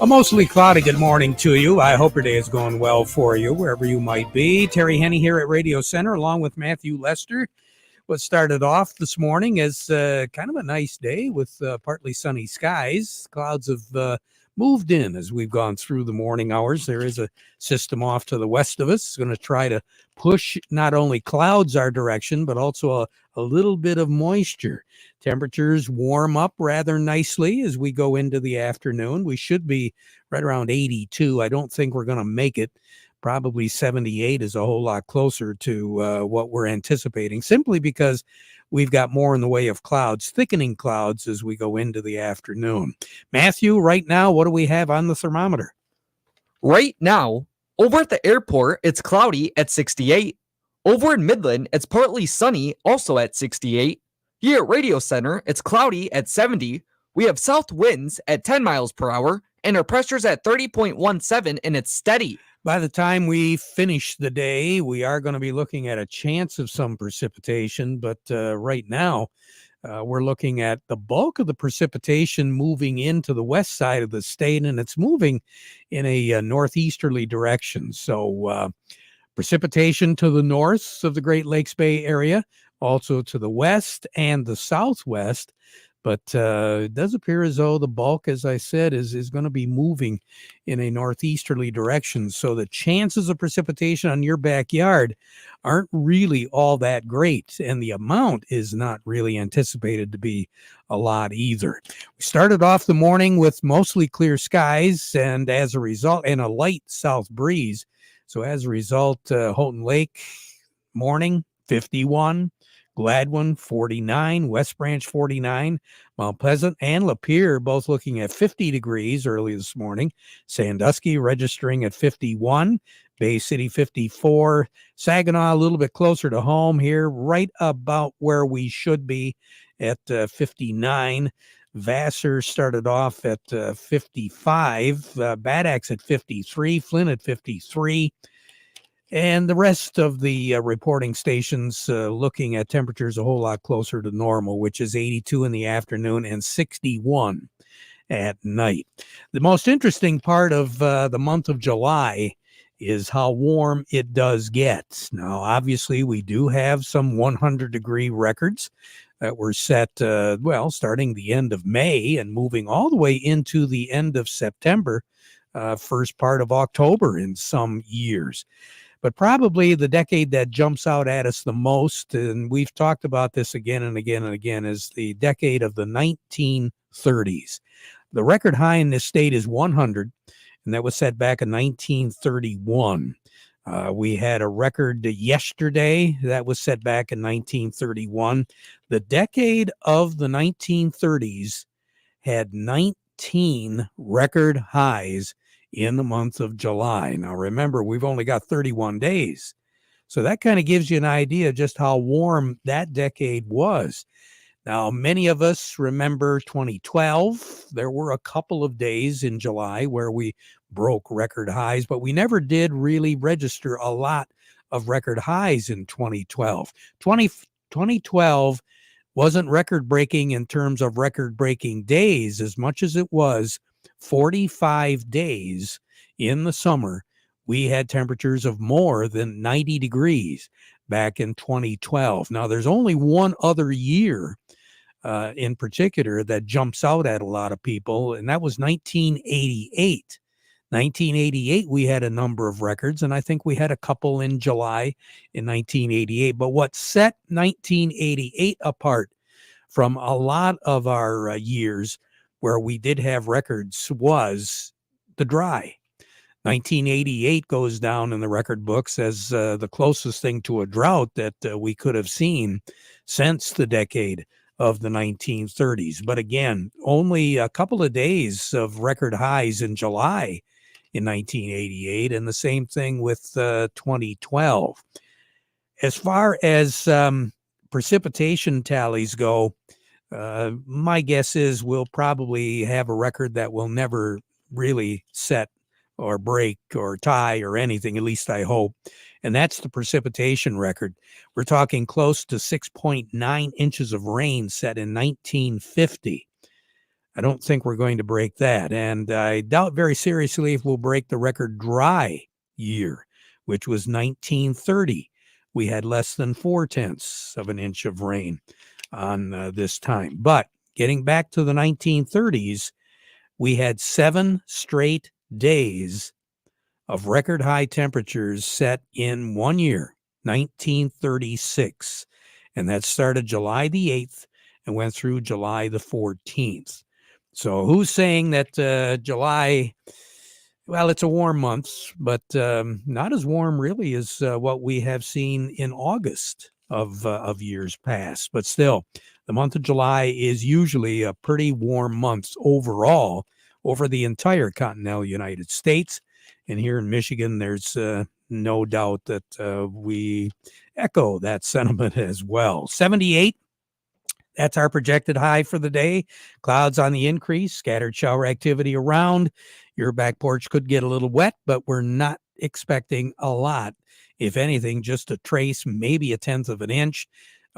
A mostly cloudy good morning to you. I hope your day is going well for you, wherever you might be. Terry Henne here at Radio Center, along with Matthew Lester. What started off this morning as kind of a nice day with partly sunny skies. Clouds have moved in as we've gone through the morning hours. There is a system off to the west of us. It's going to try to push not only clouds our direction, but also a little bit of moisture. Temperatures warm up rather nicely as we go into the afternoon. We should be right around 82. I don't think we're going to make it. Probably 78 is a whole lot closer to what we're anticipating, simply because we've got more in the way of clouds, thickening clouds as we go into the afternoon. Matthew, right now, what do we have on the thermometer? Right now, over at the airport, it's cloudy at 68. Over in Midland, it's partly sunny, also at 68. Here at Radio Center, it's cloudy at 70. We have south winds at 10 miles per hour, and our pressure's at 30.17, and it's steady. By the time we finish the day, we are going to be looking at a chance of some precipitation, but right now, we're looking at the bulk of the precipitation moving into the west side of the state, and it's moving in a northeasterly direction. So precipitation to the north of the Great Lakes Bay Area, also to the west and the southwest. But it does appear as though the bulk, as I said, is going to be moving in a northeasterly direction. So the chances of precipitation on your backyard aren't really all that great. And the amount is not really anticipated to be a lot either. We started off the morning with mostly clear skies and as a result, and a light south breeze. So as a result, Houghton Lake morning, 51. Gladwin, 49, West Branch, 49, Mount Pleasant and Lapeer both looking at 50 degrees early this morning. Sandusky registering at 51, Bay City, 54, Saginaw a little bit closer to home here, right about where we should be at 59. Vassar started off at 55, Bad Axe at 53, Flint at 53. And the rest of the reporting stations looking at temperatures a whole lot closer to normal, which is 82 in the afternoon and 61 at night. The most interesting part of the month of July is how warm it does get. Now, obviously, we do have some 100-degree records that were set, starting the end of May and moving all the way into the end of September, first part of October in some years. But probably the decade that jumps out at us the most, and we've talked about this again and again and again, is the decade of the 1930s. The record high in this state is 100, and that was set back in 1931. We had a record yesterday that was set back in 1931. The decade of the 1930s had 19 record highs in the month of July. Now, remember, we've only got 31 days. So that kind of gives you an idea just how warm that decade was. Now, many of us remember 2012. There were a couple of days in July where we broke record highs, but we never did really register a lot of record highs in 2012. 2012 wasn't record-breaking in terms of record-breaking days as much as it was 45 days in the summer. We had temperatures of more than 90 degrees back in 2012. Now, there's only one other year in particular that jumps out at a lot of people, and that was 1988. 1988, we had a number of records, and I think we had a couple in July in 1988. But what set 1988 apart from a lot of our years where we did have records was the dry. 1988 goes down in the record books as the closest thing to a drought that we could have seen since the decade of the 1930s. But again, only a couple of days of record highs in July in 1988, and the same thing with 2012. As far as precipitation tallies go, my guess is we'll probably have a record that will never really set or break or tie or anything, at least I hope. And that's the precipitation record. We're talking close to 6.9 inches of rain set in 1950. I don't think we're going to break that. And I doubt very seriously if we'll break the record dry year, which was 1930. We had less than 4/10 of an inch of rain on this time. But getting back to the 1930s, we had 7 straight days of record high temperatures set in one year, 1936. And that started July the 8th and went through July the 14th. So who's saying that July, well, it's a warm month, but not as warm really as what we have seen in August of years past. But still, the month of July is usually a pretty warm month overall over the entire continental United States. And here in Michigan, there's no doubt that we echo that sentiment as well. 78. That's our projected high for the day. Clouds on the increase, scattered shower activity around. Your back porch could get a little wet, but we're not expecting a lot. If anything, just a trace, maybe a 1/10 of an inch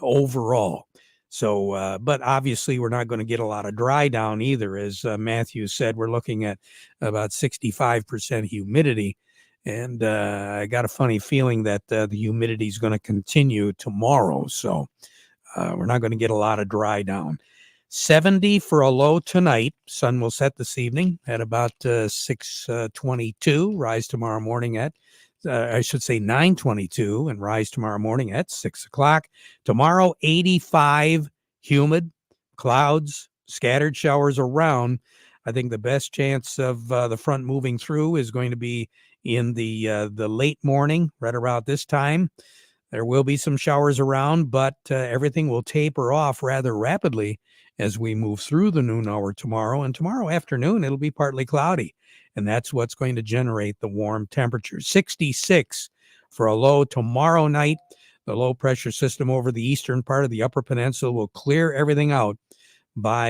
overall. So, but obviously we're not going to get a lot of dry down either. As Matthew said, we're looking at about 65% humidity. And I got a funny feeling that the humidity is going to continue tomorrow. So we're not going to get a lot of dry down. 70 for a low tonight. Sun will set this evening at about 6:22. Rise tomorrow morning at, I should say 9:22, and rise tomorrow morning at 6 o'clock. Tomorrow, 85, humid, clouds, scattered showers around. I think the best chance of the front moving through is going to be in the late morning, right around this time. There will be some showers around, but everything will taper off rather rapidly as we move through the noon hour tomorrow. And tomorrow afternoon, it'll be partly cloudy. And that's what's going to generate the warm temperatures. 66 for a low tomorrow night. The low pressure system over the eastern part of the Upper Peninsula will clear everything out by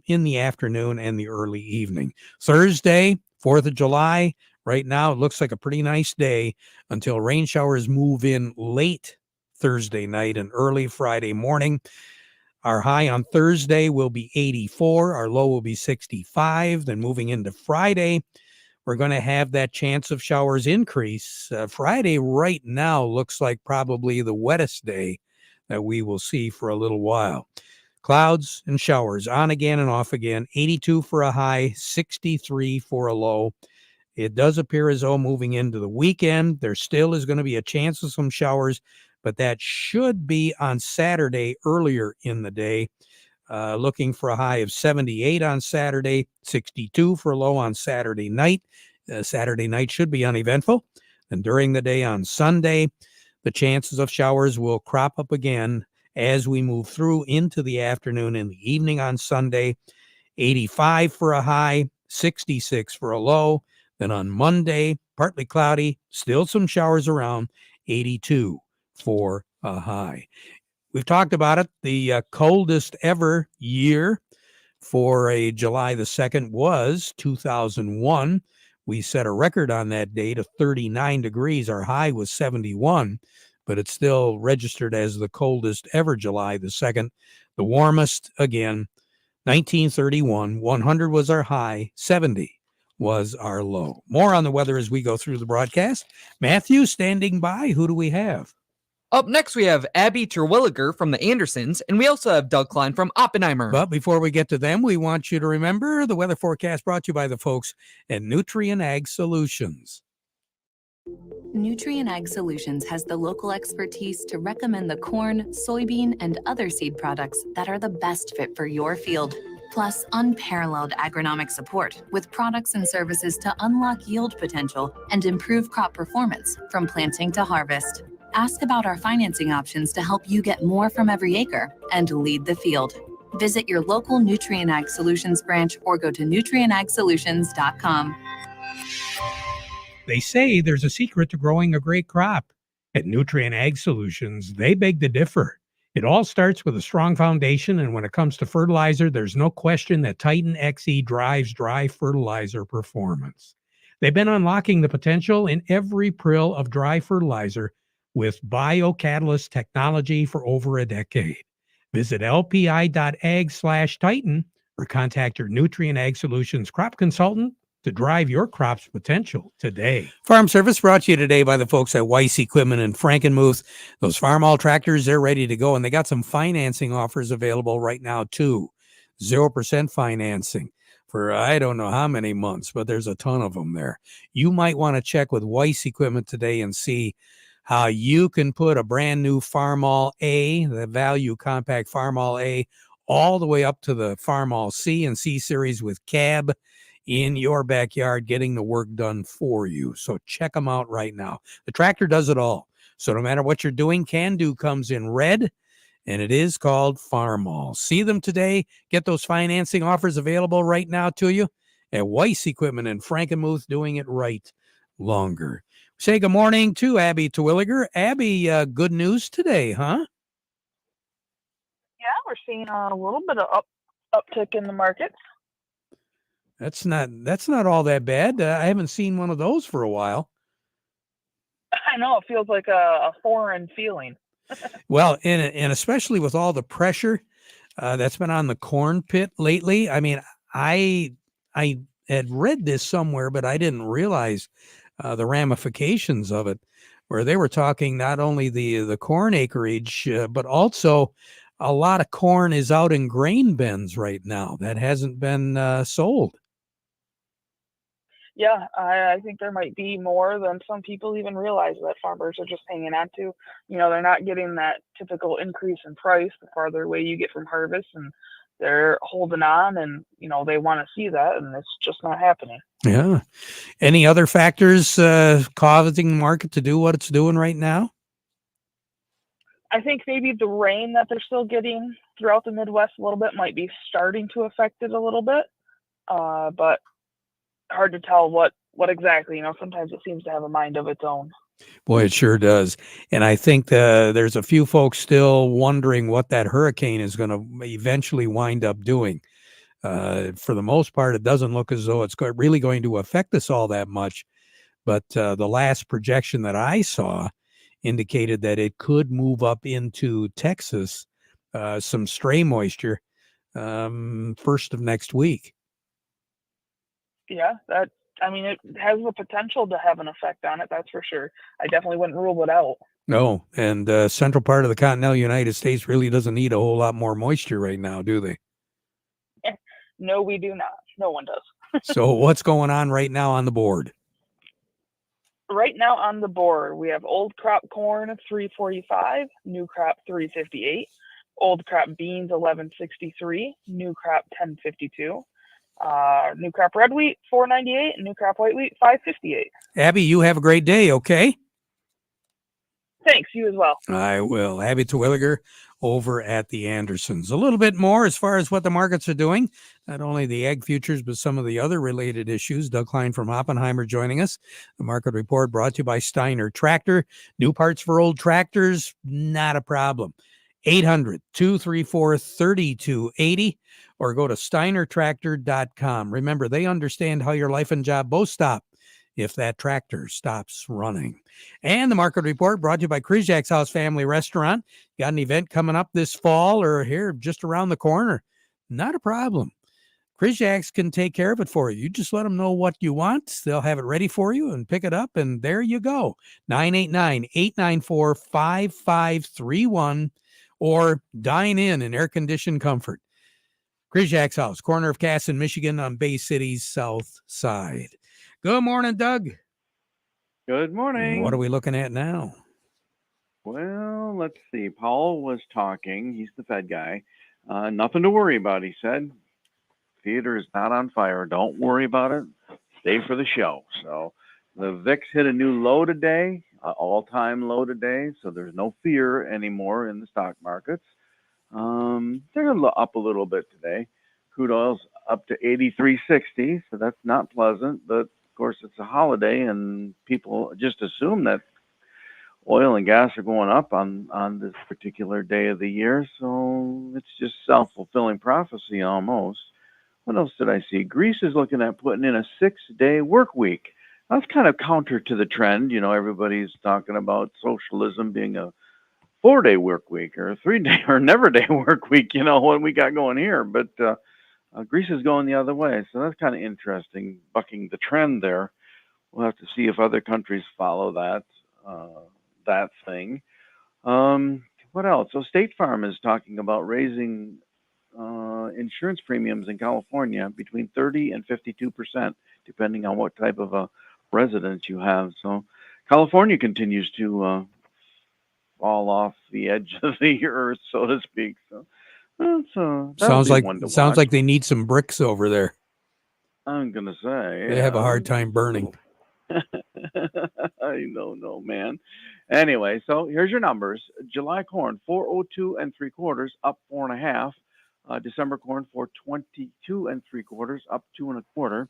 in the afternoon and the early evening. Thursday, 4th of July. Right now, it looks like a pretty nice day until rain showers move in late Thursday night and early Friday morning. Our high on Thursday will be 84. Our low will be 65. Then moving into Friday, we're going to have that chance of showers increase. Friday right now looks like probably the wettest day that we will see for a little while. Clouds and showers on again and off again. 82 for a high, 63 for a low. It does appear as though moving into the weekend, there still is going to be a chance of some showers, but that should be on Saturday earlier in the day. Looking for a high of 78 on Saturday, 62 for a low on Saturday night. Saturday night should be uneventful. And during the day on Sunday, the chances of showers will crop up again as we move through into the afternoon and the evening on Sunday. 85 for a high, 66 for a low. Then on Monday, partly cloudy, still some showers around, 82 for a high. We've talked about it. The coldest ever year for a July the 2nd was 2001. We set a record on that date of 39 degrees. Our high was 71, but it's still registered as the coldest ever July the 2nd. The warmest, again, 1931. 100 was our high, 70 was our low. More on the weather as we go through the broadcast. Matthew standing by. Who do we have? Up next, we have Abby Terwilliger from the Andersons, and we also have Doug Klein from Oppenheimer. But before we get to them, we want you to remember the weather forecast brought to you by the folks at Nutrien Ag Solutions. Nutrien Ag Solutions has the local expertise to recommend the corn, soybean, and other seed products that are the best fit for your field. Plus, unparalleled agronomic support with products and services to unlock yield potential and improve crop performance from planting to harvest. Ask about our financing options to help you get more from every acre and lead the field. Visit your local Nutrien Ag Solutions branch or go to nutrienagsolutions.com. They say there's a secret to growing a great crop. At Nutrien Ag Solutions, they beg to differ. It all starts with a strong foundation, and when it comes to fertilizer, there's no question that Titan XE drives dry fertilizer performance. They've been unlocking the potential in every prill of dry fertilizer with biocatalyst technology for over a decade. Visit lpi.ag/Titan or contact your Nutrient Ag Solutions crop consultant to drive your crop's potential today. Farm Service brought to you today by the folks at Weiss Equipment in Frankenmuth. Those Farmall tractors, they're ready to go, and they got some financing offers available right now, too. 0% financing for I don't know how many months, but there's a ton of them there. You might want to check with Weiss Equipment today and see how you can put a brand new Farmall A, the Value Compact Farmall A, all the way up to the Farmall C and C Series with cab in your backyard, getting the work done for you. So check them out right now. The tractor does it all. So no matter what you're doing, Can Do comes in red, and it is called Farmall. See them today. Get those financing offers available right now to you at Weiss Equipment in Frankenmuth, doing it right longer. Say good morning to Abby Terwilliger. Abby, good news today, huh? Yeah, we're seeing a little bit of uptick in the markets. That's not all that bad. I haven't seen one of those for a while. I know, it feels like a foreign feeling. Well, and especially with all the pressure that's been on the corn pit lately. I mean, I had read this somewhere, but I didn't realize the ramifications of it, where they were talking not only the corn acreage, but also a lot of corn is out in grain bins right now that hasn't been sold. Yeah, I think there might be more than some people even realize that farmers are just hanging on to. You know, they're not getting that typical increase in price the farther away you get from harvest, and they're holding on, and, you know, they want to see that, and it's just not happening. Yeah. Any other factors causing the market to do what it's doing right now? I think maybe the rain that they're still getting throughout the Midwest a little bit might be starting to affect it a little bit, but hard to tell what exactly. You know, sometimes it seems to have a mind of its own. Boy, it sure does. And I think there's a few folks still wondering what that hurricane is going to eventually wind up doing. For the most part, it doesn't look as though it's really going to affect us all that much. But the last projection that I saw indicated that it could move up into Texas, some stray moisture, first of next week. Yeah, I mean, it has the potential to have an effect on it, that's for sure. I definitely wouldn't rule it out. No, and central part of the continental United States really doesn't need a whole lot more moisture right now, do they? No, we do not. No one does. So what's going on right now on the board? Right now on the board, we have old crop corn 345, new crop 358, old crop beans 1163, new crop 1052. New crop red wheat 498, and new crop white wheat 558. Abby, you have a great day, okay? Thanks, you as well. I will. Abby Terwilliger over at the Andersons. A little bit more as far as what the markets are doing, not only the ag futures, but some of the other related issues. Doug Klein from Oppenheimer joining us. The market report brought to you by Steiner Tractor. New parts for old tractors, not a problem. 800-234-3280 or go to steinertractor.com. Remember, they understand how your life and job both stop if that tractor stops running. And the market report brought to you by Kryzak's House Family Restaurant. Got an event coming up this fall or here just around the corner. Not a problem. Kryzak's can take care of it for you. You just let them know what you want. They'll have it ready for you and pick it up, and there you go. 989-894-5531 or dine in air-conditioned comfort. Kryzak's House, corner of Cass and Michigan on Bay City's south side. Good morning, Doug. Good morning. What are we looking at now? Well, let's see. Paul was talking. He's the Fed guy. Nothing to worry about, he said. Theater is not on fire. Don't worry about it. Stay for the show. So the VIX hit a new low today, all-time low today. So there's no fear anymore in the stock markets. They're up a little bit today. Crude oil's up to 83.60, so that's not pleasant. But of course, it's a holiday, and people just assume that oil and gas are going up on this particular day of the year. So it's just self-fulfilling prophecy almost. What else did I see? Greece is looking at putting in a 6-day work week. That's kind of counter to the trend. You know, everybody's talking about socialism being a 4-day work week or a 3-day or never day work week, you know, what we got going here. But Greece is going the other way, so that's kind of interesting, bucking the trend there. We'll have to see if other countries follow that thing. What else? So State Farm is talking about raising insurance premiums in California between 30 and 52%, depending on what type of a residence you have. So California continues to fall off the edge of the earth, so to speak. So Sounds like one to sounds watch. like they need some bricks over there. I'm gonna say They have a hard time burning. I don't know, man. Anyway, so here's your numbers. July corn 402 and 3/4, up 4.5. December corn 422 and 3/4, up 2 1/4.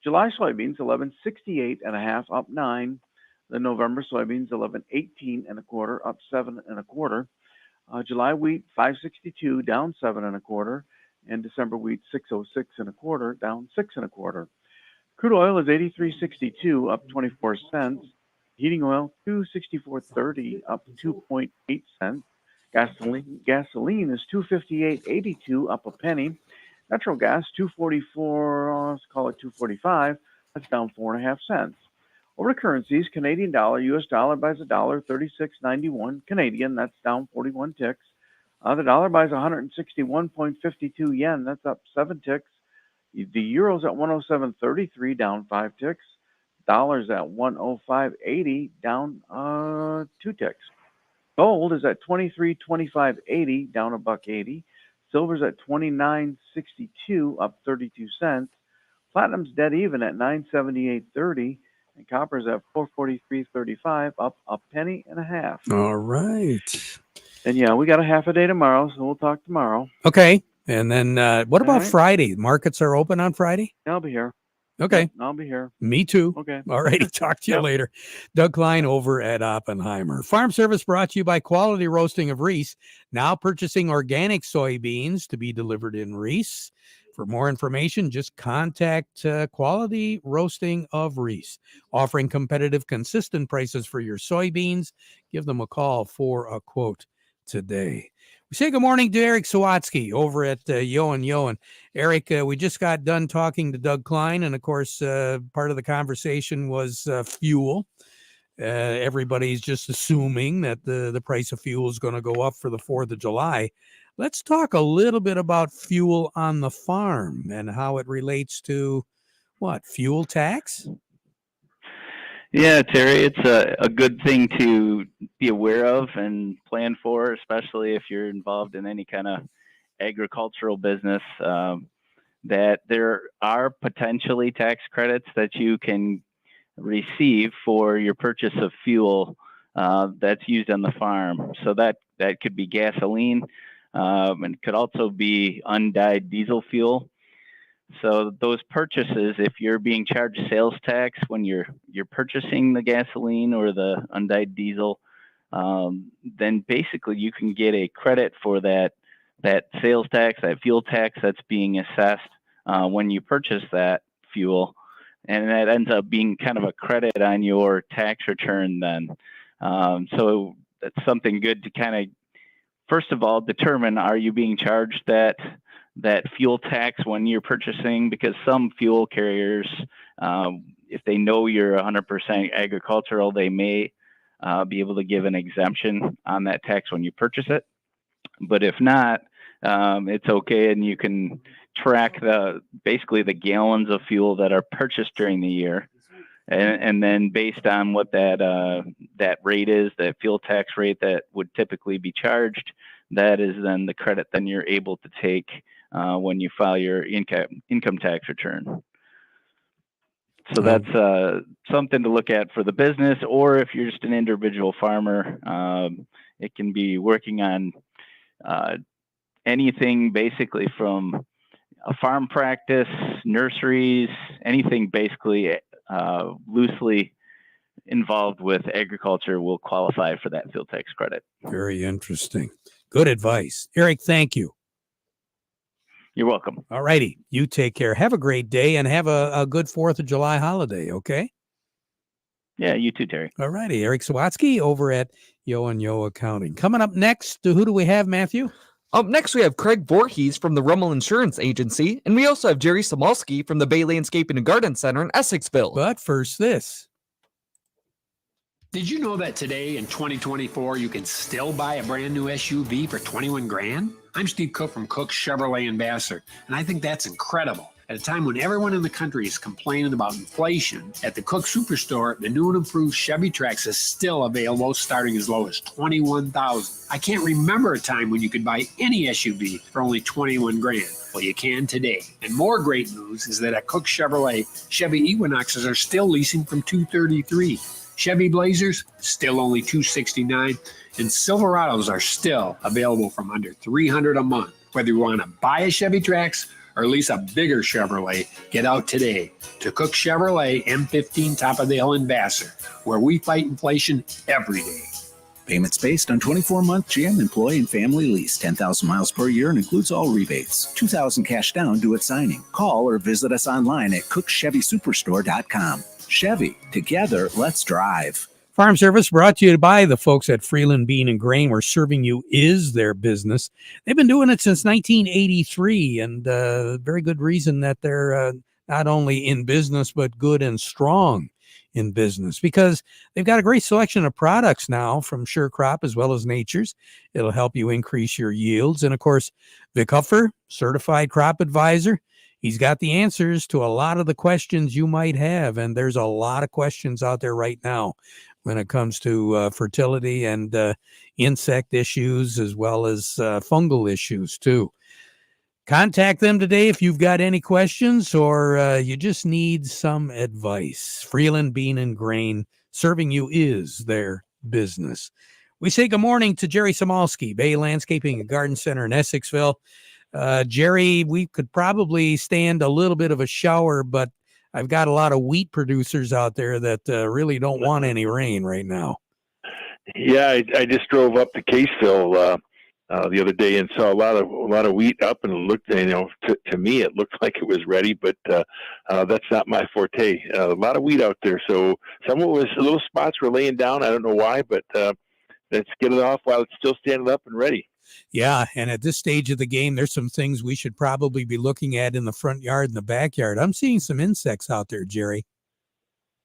July soybeans 1168 and a half, up 9. The November soybeans 1118 and a quarter, up 7 1/4. July wheat 562, down 7 1/4, and December wheat 606 and a quarter, down 6 1/4. Crude oil is 83.62, up 24 cents. Heating oil 264.30, up 2.8 cents. Gasoline is 258.82, up a penny. Natural gas 244, let's call it 245. That's down 4.5 cents. Over to currencies, Canadian dollar, U.S. dollar buys $1.36.91 Canadian. That's down 41 ticks. The dollar buys 161.52 yen. That's up 7 ticks. The euro's at 107.33, down 5 ticks. Dollar's at 105.80, down 2 ticks. Gold is at 23.25.80, down $1.80. Silver's at 29.62, up 32 cents. Platinum's dead even at 978.30, and copper's at 443.35, up a penny and a half. All right. And yeah, we got a half a day tomorrow, so we'll talk tomorrow. Okay. And then what about right. Friday? Markets are open on Friday? I'll be here. Okay. Yep, I'll be here. Me too. Okay. All righty. Talk to you Yep. later. Doug Klein over at Oppenheimer. Farm Service brought to you by Quality Roasting of Reese. Now purchasing organic soybeans to be delivered in Reese. For more information, just contact Quality Roasting of Reese. Offering competitive, consistent prices for your soybeans. Give them a call for a quote today. We say good morning to Eric Sawatsky over at Yo and Yo. And Eric, we just got done talking to Doug Klein, and of course, part of the conversation was fuel. Everybody's just assuming that the price of fuel is going to go up for the 4th of July. Let's talk a little bit about fuel on the farm and how it relates to what? Fuel tax? Yeah, Terry, it's a good thing to be aware of and plan for, especially if you're involved in any kind of agricultural business, that there are potentially tax credits that you can receive for your purchase of fuel that's used on the farm. So that could be gasoline, and it could also be undyed diesel fuel. So those purchases, if you're being charged sales tax when you're purchasing the gasoline or the undyed diesel, then basically you can get a credit for that sales tax, that fuel tax that's being assessed when you purchase that fuel, and that ends up being kind of a credit on your tax return then. So that's something good to kind of, first of all, determine, are you being charged that fuel tax when you're purchasing? Because some fuel carriers, if they know you're 100% agricultural, they may be able to give an exemption on that tax when you purchase it. But if not, it's okay, and you can track basically the gallons of fuel that are purchased during the year. And then based on what that rate is, that fuel tax rate that would typically be charged, that is then the credit then you're able to take when you file your income tax return. So that's something to look at for the business, or if you're just an individual farmer, it can be working on anything basically from a farm practice, nurseries, anything basically loosely involved with agriculture will qualify for that fuel tax credit. Very interesting. Good advice. Eric, thank you. You're welcome. All righty. You take care. Have a great day and have a good 4th of July holiday, okay? Yeah, you too, Terry. All righty. Eric Sawatsky over at Yo and Yo Accounting. Coming up next, who do we have, Matthew? Up next, we have Craig Voorhees from the Rummel Insurance Agency, and we also have Jerry Samalski from the Bay Landscaping and Garden Center in Essexville. But first, this. Did you know that today in 2024 you can still buy a brand new SUV for 21 grand? I'm Steve Cook from Cook Chevrolet in Vassar, and I think that's incredible. At a time when everyone in the country is complaining about inflation, at the Cook Superstore, the new and improved Chevy Trax is still available starting as low as $21,000. I can't remember a time when you could buy any SUV for only 21 grand. Well, you can today. And more great news is that at Cook Chevrolet, Chevy Equinoxes are still leasing from $233. Chevy Blazers, still only $269. And Silverados are still available from under $300 a month. Whether you want to buy a Chevy Trax or lease a bigger Chevrolet, get out today to Cook Chevrolet M15 Top of the Hill in Vassar, where we fight inflation every day. Payments based on 24-month GM employee and family lease, 10,000 miles per year and includes all rebates. $2,000 cash down due at signing. Call or visit us online at cookchevysuperstore.com. Chevy, together, let's drive. Farm Service brought to you by the folks at Freeland Bean and Grain, where serving you is their business. They've been doing it since 1983, and very good reason that they're not only in business, but good and strong in business, because they've got a great selection of products now from Sure Crop as well as Nature's. It'll help you increase your yields. And of course, Vic Huffer, certified crop advisor. He's got the answers to a lot of the questions you might have, and there's a lot of questions out there right now when it comes to fertility and insect issues, as well as fungal issues too. Contact them today if you've got any questions or you just need some advice. Freeland Bean and Grain, serving you is their business. We say good morning to Jerry Samalski, Bay Landscaping and Garden Center in Essexville. Jerry, we could probably stand a little bit of a shower, but I've got a lot of wheat producers out there that really don't want any rain right now. Yeah, I just drove up to Caseville the other day and saw a lot of wheat up, and it looked, to me it looked like it was ready, but that's not my forte. A lot of wheat out there, so some of it was little spots were laying down. I don't know why, but let's get it off while it's still standing up and ready. Yeah, and at this stage of the game, there's some things we should probably be looking at in the front yard and the backyard. I'm seeing some insects out there, Jerry.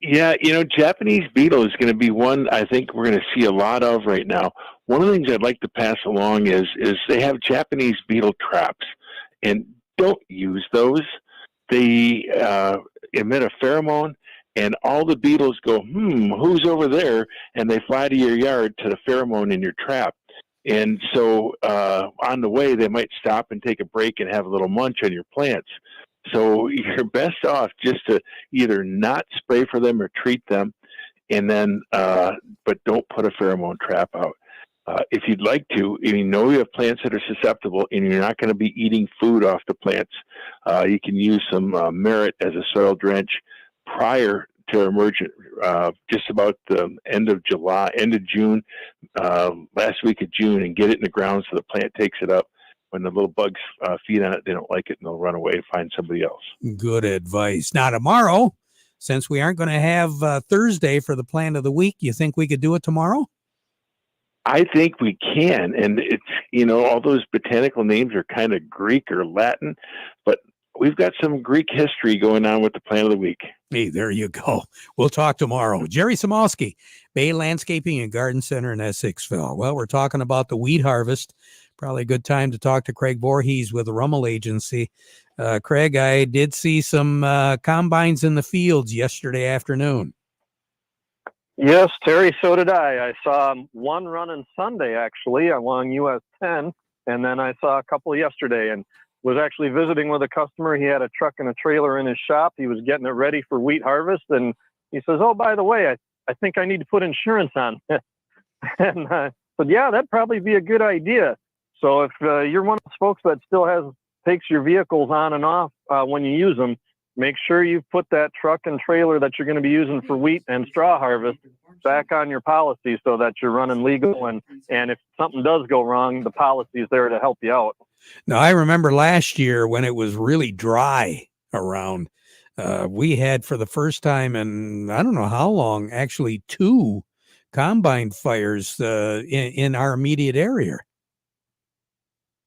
Yeah, Japanese beetle is going to be one I think we're going to see a lot of right now. One of the things I'd like to pass along is they have Japanese beetle traps, and don't use those. They emit a pheromone, and all the beetles go, who's over there? And they fly to your yard to the pheromone in your trap. And so on the way, they might stop and take a break and have a little munch on your plants. So you're best off just to either not spray for them or treat them, and then but don't put a pheromone trap out. If you'd like to, if you know you have plants that are susceptible and you're not going to be eating food off the plants, you can use some merit as a soil drench prior to emergent, just about the end of June, last week of June, and get it in the ground so the plant takes it up. When the little bugs feed on it, they don't like it, and they'll run away and find somebody else. Good advice. Now, tomorrow, since we aren't going to have Thursday for the plant of the week, you think we could do it tomorrow? I think we can. And it's, all those botanical names are kind of Greek or Latin, but we've got some Greek history going on with the plant of the week. Hey, there you go. We'll talk tomorrow. Jerry Samalski, Bay Landscaping and Garden Center in Essexville. Well, we're talking about the wheat harvest. Probably a good time to talk to Craig Voorhees with the Rummel Agency. Craig, I did see some combines in the fields yesterday afternoon. Yes, Terry, so did I. I saw one running Sunday, actually, along US 10, and then I saw a couple yesterday, and was actually visiting with a customer. He had a truck and a trailer in his shop. He was getting it ready for wheat harvest, and he says, oh, by the way, I think I need to put insurance on. And I said, yeah, that'd probably be a good idea. So if you're one of those folks that still takes your vehicles on and off when you use them, make sure you put that truck and trailer that you're going to be using for wheat and straw harvest back on your policy so that you're running legal. And if something does go wrong, the policy is there to help you out. Now, I remember last year when it was really dry around, we had for the first time in I don't know how long, actually 2 combine fires in our immediate area.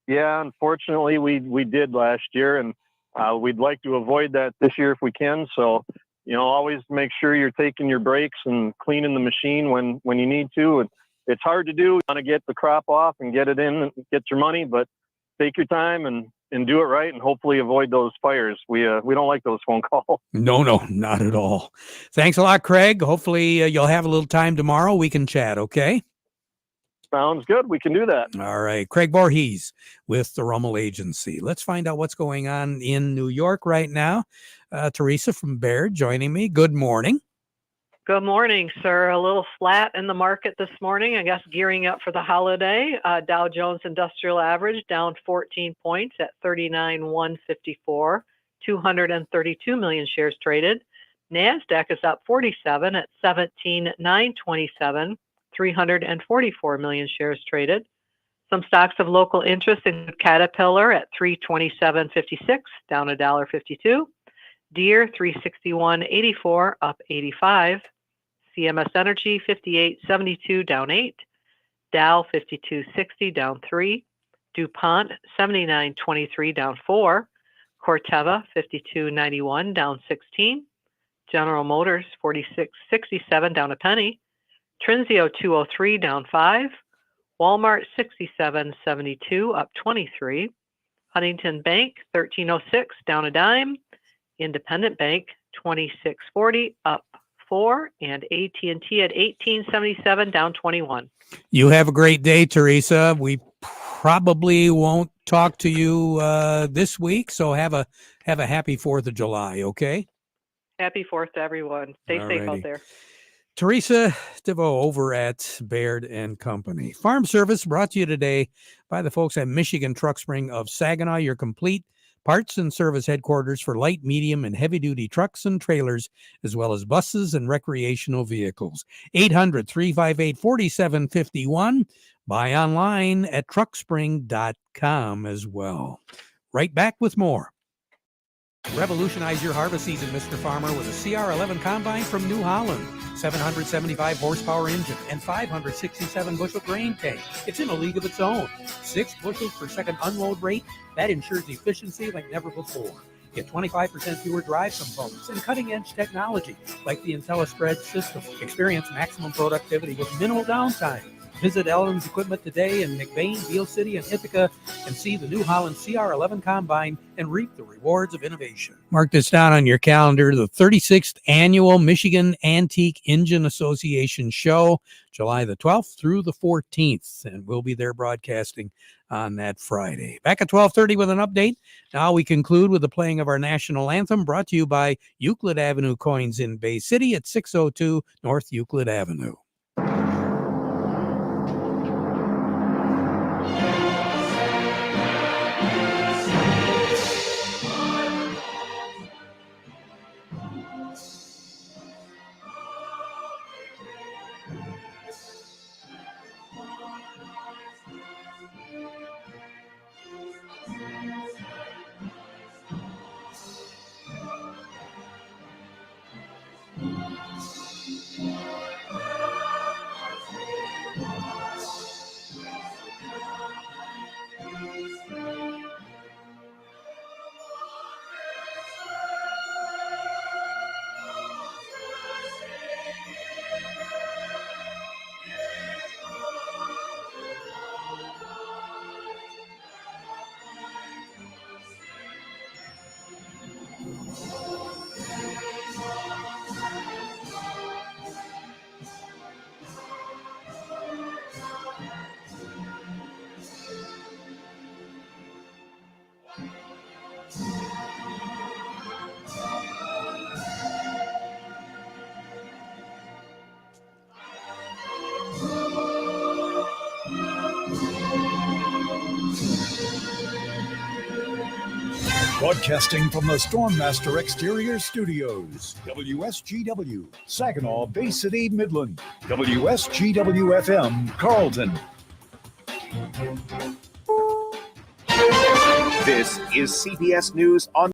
Yeah, unfortunately, we did last year, and we'd like to avoid that this year if we can. So, always make sure you're taking your breaks and cleaning the machine when you need to. It's hard to do. You want to get the crop off and get it in and get your money, but take your time and do it right, and hopefully avoid those fires. We don't like those phone calls. No, not at all. Thanks a lot, Craig. Hopefully you'll have a little time tomorrow. We can chat, okay? Sounds good. We can do that. All right. Craig Voorhees with the Rummel Agency. Let's find out what's going on in New York right now. Teresa from Baird joining me. Good morning. Good morning, sir. A little flat in the market this morning, I guess gearing up for the holiday. Dow Jones Industrial Average down 14 points at 39,154, 232 million shares traded. NASDAQ is up 47 at 17,927, 344 million shares traded. Some stocks of local interest include Caterpillar at 327.56, down $1.52. Deere 361.84, up 85. CMS Energy 58.72, down 8. Dow 52.60, down 3. DuPont 79.23, down 4. Corteva 52.91, down 16. General Motors 46.67, down a penny. Trinzio 203, down 5. Walmart 67.72, up 23. Huntington Bank 1306, down a dime. Independent Bank 2640, up 4, and AT&T at 1877, down 21. You have a great day, Teresa. We probably won't talk to you this week, so have a happy 4th of July, okay? Happy 4th to everyone. Stay safe out there. Teresa DeVoe over at Baird and Company. Farm Service brought to you today by the folks at Michigan Truck Spring of Saginaw, your complete parts and service headquarters for light, medium, and heavy-duty trucks and trailers, as well as buses and recreational vehicles. 800-358-4751. Buy online at truckspring.com as well. Right back with more. Revolutionize your harvest season, Mr. Farmer, with a CR11 combine from New Holland. 775 horsepower engine and 567 bushel grain tank. It's in a league of its own. 6 bushels per second unload rate. That ensures efficiency like never before. Get 25% fewer drive components and cutting-edge technology like the IntelliSpread system. Experience maximum productivity with minimal downtime. Visit Ellen's Equipment today in McBain, Beale City, and Ithaca and see the New Holland CR11 Combine and reap the rewards of innovation. Mark this down on your calendar, the 36th Annual Michigan Antique Engine Association Show, July the 12th through the 14th, and we'll be there broadcasting on that Friday. Back at 12:30 with an update. Now we conclude with the playing of our national anthem, brought to you by Euclid Avenue Coins in Bay City at 602 North Euclid Avenue. Broadcasting from the Stormmaster Exterior Studios, WSGW, Saginaw, Bay City, Midland, WSGW-FM, Carlton. This is CBS News on